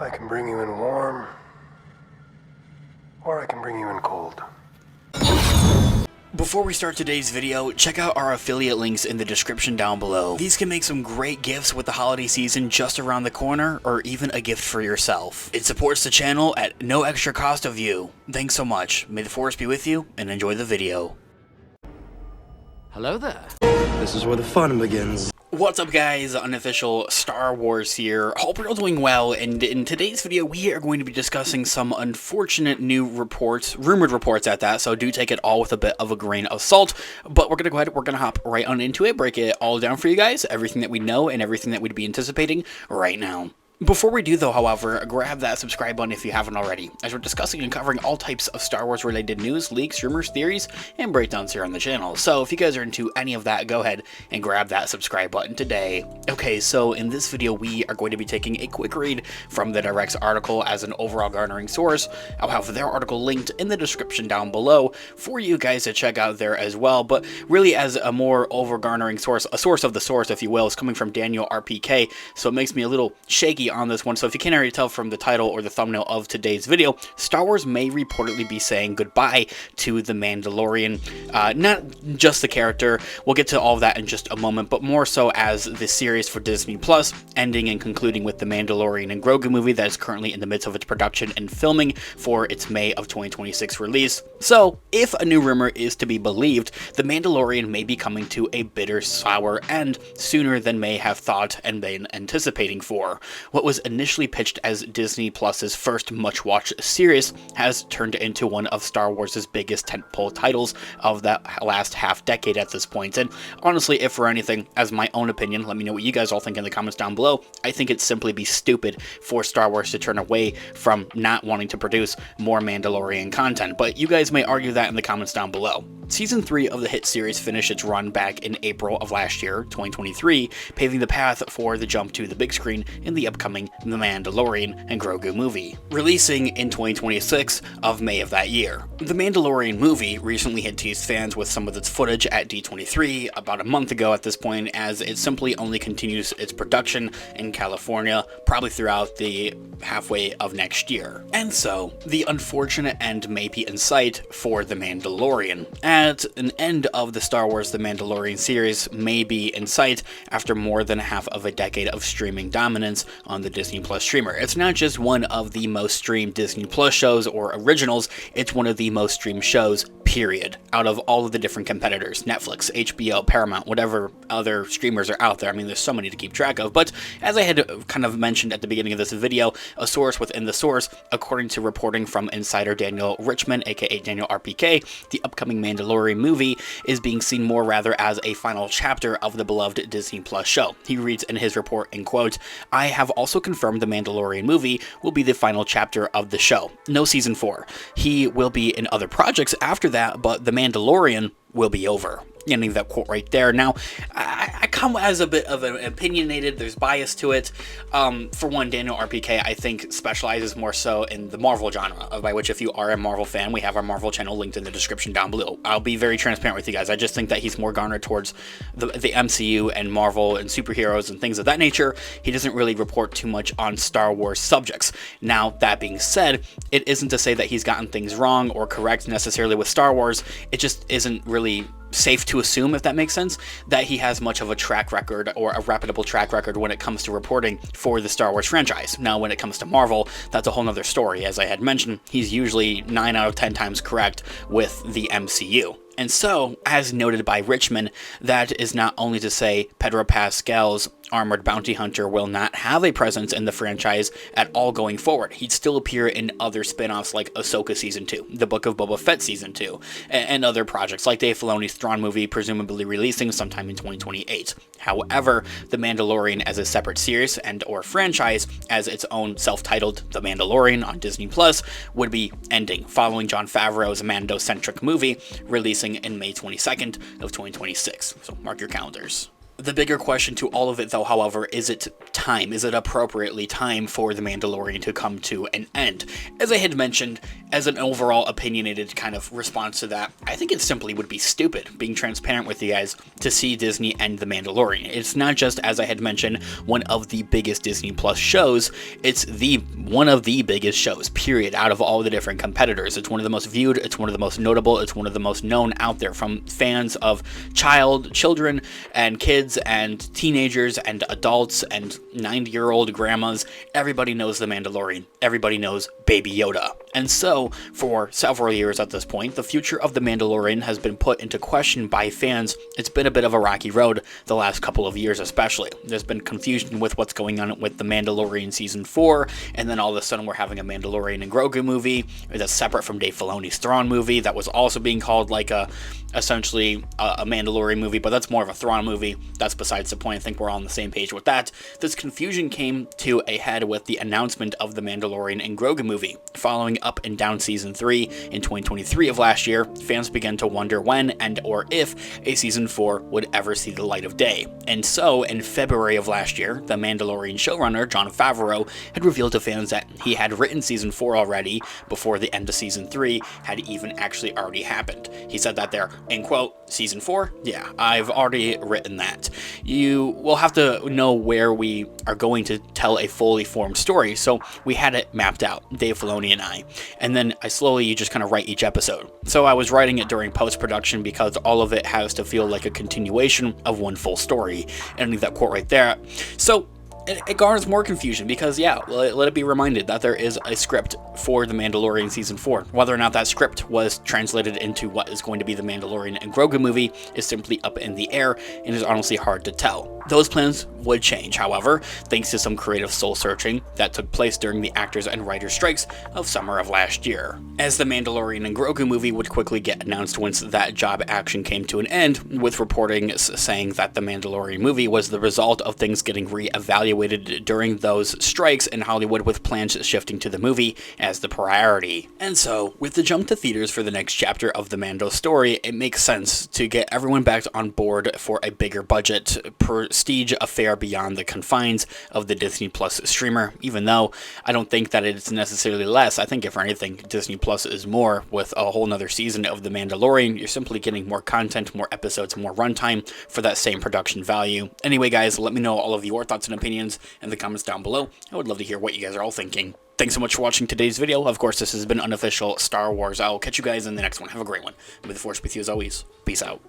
I can bring you in warm, or I can bring you in cold. Before we start today's video, check out our affiliate links in the description down below. These can make some great gifts with the holiday season just around the corner, or even a gift for yourself. It supports the channel at no extra cost of you. Thanks so much. May the force be with you, and enjoy the video. Hello there. This is where the fun begins. What's up guys, Unofficial Star Wars here. Hope you're all doing well, and in today's video we are going to be discussing some unfortunate new reports, rumored reports at that, so do take it all with a bit of a grain of salt, but we're gonna hop right on into it, break it all down for you guys, everything that we know and everything that we'd be anticipating right now. Before we do though, however, grab that subscribe button if you haven't already, as we're discussing and covering all types of Star Wars related news, leaks, rumors, theories, and breakdowns here on the channel. So if you guys are into any of that, go ahead and grab that subscribe button today. Okay, so in this video we are going to be taking a quick read from the Direct's article as an overall garnering source. I'll have their article linked in the description down below for you guys to check out there as well, but really as a more over garnering source, a source of the source if you will, is coming from Daniel RPK, so it makes me a little shaky on this one. So if you can't already tell from the title or the thumbnail of today's video, Star Wars may reportedly be saying goodbye to The Mandalorian. Not just the character, we'll get to all of that in just a moment, but more so as the series for Disney Plus, ending and concluding with The Mandalorian and Grogu movie that is currently in the midst of its production and filming for its May of 2026 release. So if a new rumor is to be believed, The Mandalorian may be coming to a bitter, sour end sooner than may have thought and been anticipating for. What was initially pitched as Disney Plus's first much-watched series has turned into one of Star Wars' biggest tentpole titles of that last half-decade at this point. And honestly, if for anything, as my own opinion, let me know what you guys all think in the comments down below, I think it'd simply be stupid for Star Wars to turn away from not wanting to produce more Mandalorian content, but you guys may argue that in the comments down below. Season 3 of the hit series finished its run back in April of last year, 2023, paving the path for the jump to the big screen in the upcoming The Mandalorian and Grogu movie, releasing in 2026 of May of that year. The Mandalorian movie recently had teased fans with some of its footage at D23 about a month ago at this point, as it simply only continues its production in California, probably throughout the halfway of next year. And so, the unfortunate end may be in sight for The Mandalorian. At an end of the Star Wars The Mandalorian series may be in sight after more than half of a decade of streaming dominance on the Disney Plus streamer. It's not just one of the most streamed Disney Plus shows or originals, it's one of the most streamed shows, period, out of all of the different competitors, Netflix, HBO, Paramount, whatever other streamers are out there. I mean, there's so many to keep track of, but as I had kind of mentioned at the beginning of this video, a source within the source, according to reporting from insider Daniel Richman, aka Daniel RPK, the upcoming Mandalorian movie is being seen more rather as a final chapter of the beloved Disney Plus show. He reads in his report, in quote, "I have also confirmed the Mandalorian movie will be the final chapter of the show. No season 4. He will be in other projects after that, but The Mandalorian will be over." Ending that quote right there. Now, I come as a bit of an opinionated, there's bias to it. For one, Daniel RPK, I think, specializes more so in the Marvel genre, by which if you are a Marvel fan, we have our Marvel channel linked in the description down below. I'll be very transparent with you guys. I just think that he's more garnered towards the MCU and Marvel and superheroes and things of that nature. He doesn't really report too much on Star Wars subjects. Now, that being said, it isn't to say that he's gotten things wrong or correct necessarily with Star Wars. It just isn't really safe to assume, if that makes sense, that he has much of a track record or a reputable track record when it comes to reporting for the Star Wars franchise. Now, when it comes to Marvel, that's a whole nother story. As I had mentioned, he's usually 9 out of 10 times correct with the MCU. And so, as noted by Richman, that is not only to say Pedro Pascal's Armored Bounty Hunter will not have a presence in the franchise at all going forward. He'd still appear in other spin-offs like Ahsoka Season 2, The Book of Boba Fett Season 2, and other projects like Dave Filoni's Thrawn movie, presumably releasing sometime in 2028. However, The Mandalorian as a separate series and or franchise as its own self-titled The Mandalorian on Disney Plus would be ending, following Jon Favreau's Mando-centric movie releasing in May 22nd of 2026. So mark your calendars. The bigger question to all of it, though, however, is it time? Is it appropriately time for The Mandalorian to come to an end? As I had mentioned, as an overall opinionated kind of response to that, I think it simply would be stupid, being transparent with you guys, to see Disney end The Mandalorian. It's not just, as I had mentioned, one of the biggest Disney Plus shows, it's one of the biggest shows, period, out of all the different competitors. It's one of the most viewed, it's one of the most notable, it's one of the most known out there from fans of children and kids and teenagers and adults and 90-year-old grandmas. Everybody knows The Mandalorian. Everybody knows Baby Yoda. And so, for several years at this point, the future of The Mandalorian has been put into question by fans. It's been a bit of a rocky road the last couple of years especially. There's been confusion with what's going on with The Mandalorian Season 4, and then all of a sudden we're having a Mandalorian and Grogu movie that's separate from Dave Filoni's Thrawn movie that was also being called like essentially a Mandalorian movie, but that's more of a Thrawn movie. That's besides the point. I think we're all on the same page with that. This confusion came to a head with the announcement of the Mandalorian and Grogu movie. Following Up and Down Season 3 in 2023 of last year, fans began to wonder when and or if a Season 4 would ever see the light of day. And so, in February of last year, the Mandalorian showrunner, Jon Favreau, had revealed to fans that he had written Season 4 already before the end of Season 3 had even actually already happened. He said that there, in quote, Season 4? Yeah, I've already written that. You will have to know where we are going to tell a fully formed story, so we had it mapped out, Dave Filoni and I, and then you just kind of write each episode. So I was writing it during post-production because all of it has to feel like a continuation of one full story, and I leave that quote right there. So it garners more confusion because, yeah, let it be reminded that there is a script for The Mandalorian Season 4. Whether or not that script was translated into what is going to be the Mandalorian and Grogu movie is simply up in the air and is honestly hard to tell. Those plans would change, however, thanks to some creative soul-searching that took place during the actors and writers' strikes of summer of last year. As the Mandalorian and Grogu movie would quickly get announced once that job action came to an end, with reporting saying that the Mandalorian movie was the result of things getting re-evaluated during those strikes in Hollywood, with plans shifting to the movie as the priority. And so, with the jump to theaters for the next chapter of the Mando story, it makes sense to get everyone back on board for a bigger budget, prestige affair beyond the confines of the Disney Plus streamer, even though I don't think that it's necessarily less. I think if anything, Disney Plus is more. With a whole nother season of The Mandalorian, you're simply getting more content, more episodes, more runtime for that same production value. Anyway, guys, let me know all of your thoughts and opinions in the comments down below. I would love to hear what you guys are all thinking. Thanks so much for watching today's video. Of course, this has been Unofficial Star Wars. I'll catch you guys in the next one. Have a great one. May the Force be with you as always. Peace out.